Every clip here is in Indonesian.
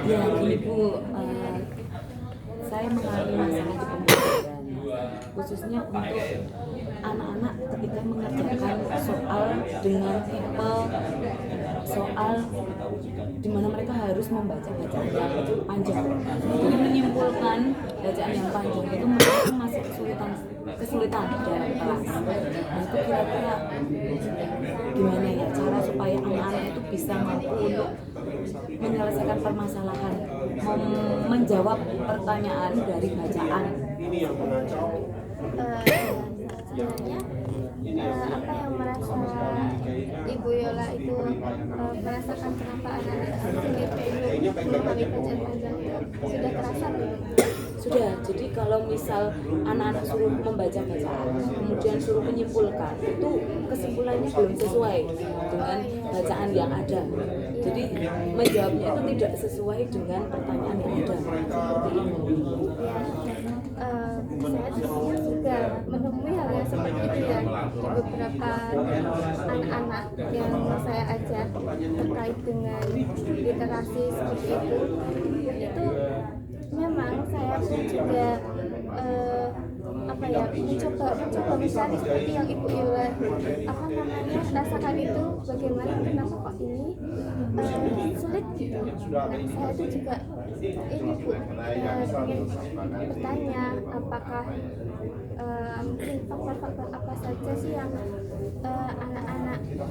Ya gini Bu, saya mengalami masalah di pembelajaran, khususnya untuk anak-anak ketika mengerjakan soal dengan tipe soal di mana mereka harus membaca bacaan yang panjang. Jadi menyimpulkan bacaan yang panjang itu mereka masih kesulitan di dalam kelas. Nah itu kira-kira gimana ya cara supaya anak-anak itu bisa mampu untuk menyelesaikan permasalahan, menjawab pertanyaan dari bacaan. Sebenarnya apa yang merasa Ibu Yola itu merasakan kenapa anak-anak sulit memahami bacaan panjang itu sudah terasa belum? Sudah, jadi kalau misal anak-anak suruh membaca bacaan, kemudian suruh menyimpulkan, itu kesimpulannya belum sesuai dengan bacaan yang ada. Jadi menjawabnya itu tidak sesuai dengan pertanyaan yang ada. Saya juga menemui hal yang seperti itu ya di beberapa anak-anak yang saya ajar terkait dengan literasi seperti itu memang saya pun juga mencoba mencari seperti yang Ibu Yola rasakan itu, bagaimana kenapa kok ini sulit gitu. Nah, saya itu juga ini Bu ingin bertanya apakah mungkin faktor-faktor apa saja sih yang anak-anak itu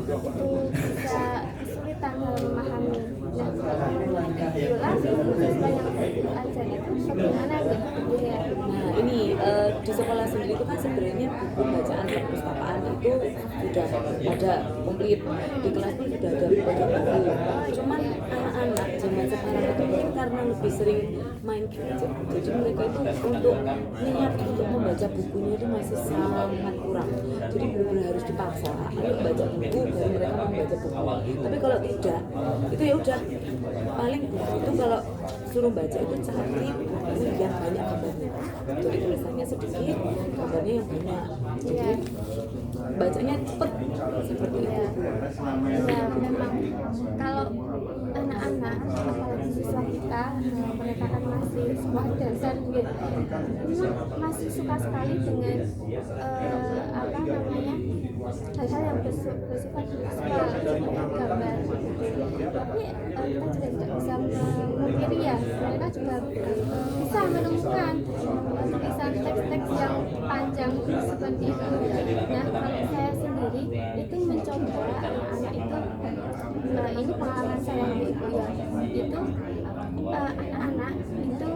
bisa kesulitan dalam memahami. Nah, menurut Yola siswa yang Ibu ajar itu bagaimana gitu ya? Nah ini di sekolah sendiri itu kan sebenarnya buku bacaan perpustakaan itu sudah ada komplit, di kelas pun sudah ada buku. Cuman anak-anak zaman sekarang itu mungkin karena lebih sering main gadget, jadi mereka itu untuk niat untuk membaca bukunya itu masih sangat kurang. Jadi benar-benar harus dipaksa, ayo baca buku baru mereka mau baca buku. Tapi kalau tidak, itu ya udah paling buku itu kalau suruh baca itu cari buku yang banyak gambarnya. Jadi tulisannya sedikit, gambarnya yang banyak. Jadi bacanya cepet seperti itu. Ya memang kalau anak-anak apalagi siswa kita mereka kan masih sekolah dasar gitu, masih suka sekali dengan hal-hal yang bersifat visual, gambar gitu. Tapi kita juga tidak bisa memungkiri ya, mereka juga bisa menemukan tulisan teks-teks yang panjang seperti itu. Nah, kalau saya sendiri itu mencoba anak-anak itu, ini pengalaman saya Ibu ya, itu anak-anak itu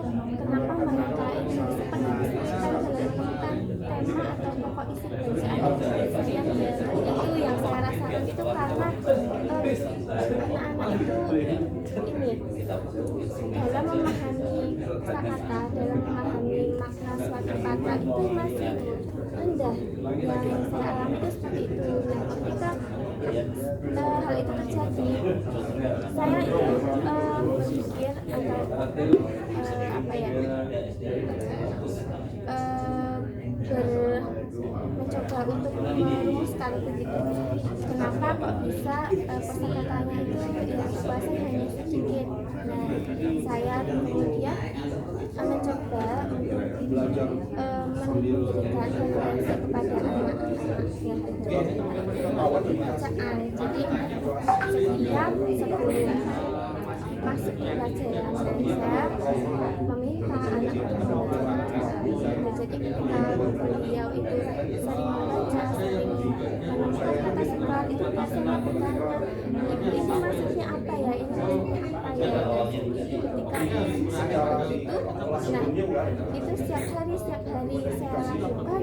kenapa mereka itu cepat dalam menemukan tema atau pokok isi bacaan itu yang saya rasakan itu karena anak-anak itu ini dalam memahami kata-kata, dalam memahami makna suatu kata itu masih rendah. Yang saya alami itu seperti itu. Nah, ketika hal itu terjadi, saya itu berpikir mencoba untuk merumuskan begitu. Kenapa kok bisa kosakatanya itu yang bahasa hanya sedikit. Nah, saya kemudian mencoba untuk memberikan referensi kepada anak-anak yang bacaan. Jadi setiap sebelum masuk ke pelajaran saya meminta anak untuk membaca. Jadi ketika beliau itu sering membaca, sering menemukan kata sebal, itu biasanya bertanya, ini maksudnya apa ya, ini maksudnya apa ya. Ketika begitu, nah itu setiap hari saya lakukan,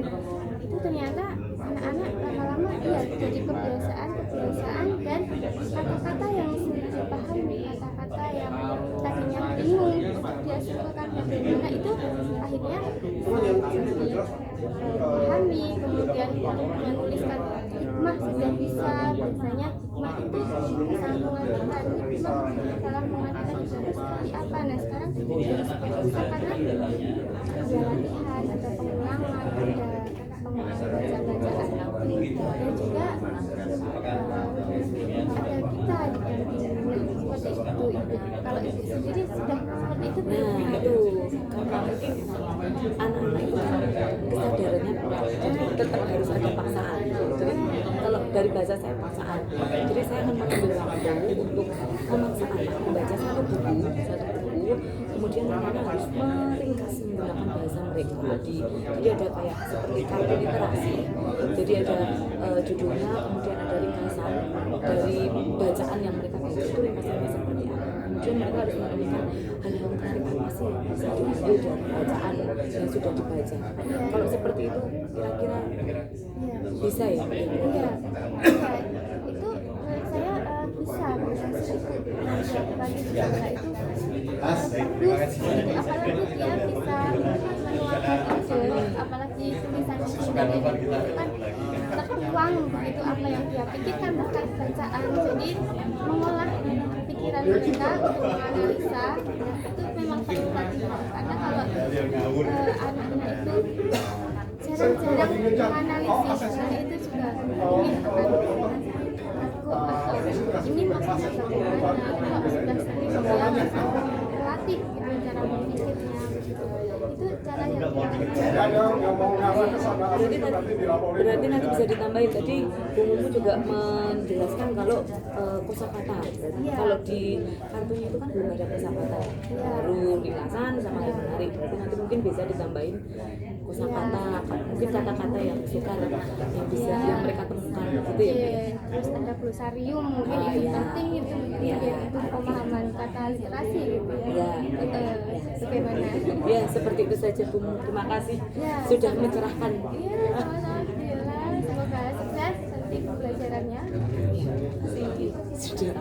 itu ternyata anak-anak lama-lama jadi kebiasaan dan kata-kata yang sulit dipahami, kata-kata yang tadinya bingung untuk dia simpulkan bagaimana, itu akhirnya dipahami. Kemudian menuliskan hikmah sudah bisa, biasanya hikmah itu sambungan kata, hikmah dalam mengartikan itu seperti apa. Nah sekarang jadi seperti bisa karena ada latihan, ada pengulangan, ada pengulangan bacaan dan juga anak-anak itu kan kesadarannya kurang, jadi tetap harus ada paksaan. Jadi kalau dari bahasa saya paksaan, jadi saya akan mengambil waktu untuk memaksa anak membaca satu buku, kemudian anak harus meringkas menggunakan bahasa mereka. Jadi ada kayak seperti kartu literasi, jadi ada judulnya, kemudian ada ringkasan dari bacaan yang mereka baca itu ringkasannya seperti apa. Kemudian mereka harus menemukan hal-hal menarik apa sih yang bisa diambil dari bacaan yang sudah dibaca. Kalau seperti itu kira-kira bisa ya? Iya, itu saya bisa berhasil bagi saudara itu bagus, apalagi dia bisa menuangkan ide, apalagi tulisan dari itu kan tertuang begitu apa yang dia pikirkan terkait bacaan, jadi mengolah pikiran kita untuk menganalisa itu memang perlu latihan, karena kalau anak-anak itu jarang-jarang menganalisis, nah itu juga mungkin akan ini maksudnya bagaimana. Kalau sudah sering dia bisa melatih gitu cara berpikirnya, itu cara yang berarti nanti bisa ditambahin. Tadi Bumumu juga menjelaskan kalau kosakata. Kalau di kartunya itu kan belum ada kosakata, baru ringkasan sama yang menarik. Berarti nanti mungkin bisa ditambahin kosakata, mungkin kata-kata yang sukar yang bisa yang mereka temukan gitu ya. Terus ada glosarium, mungkin itu penting itu itu pemahaman kata literasi gitu ya. Bagaimana? Ya, seperti itu saja Bu. Terima kasih sudah mencerahkan. Iya, alhamdulillah. Semoga sukses nanti pembelajarannya. Sudah.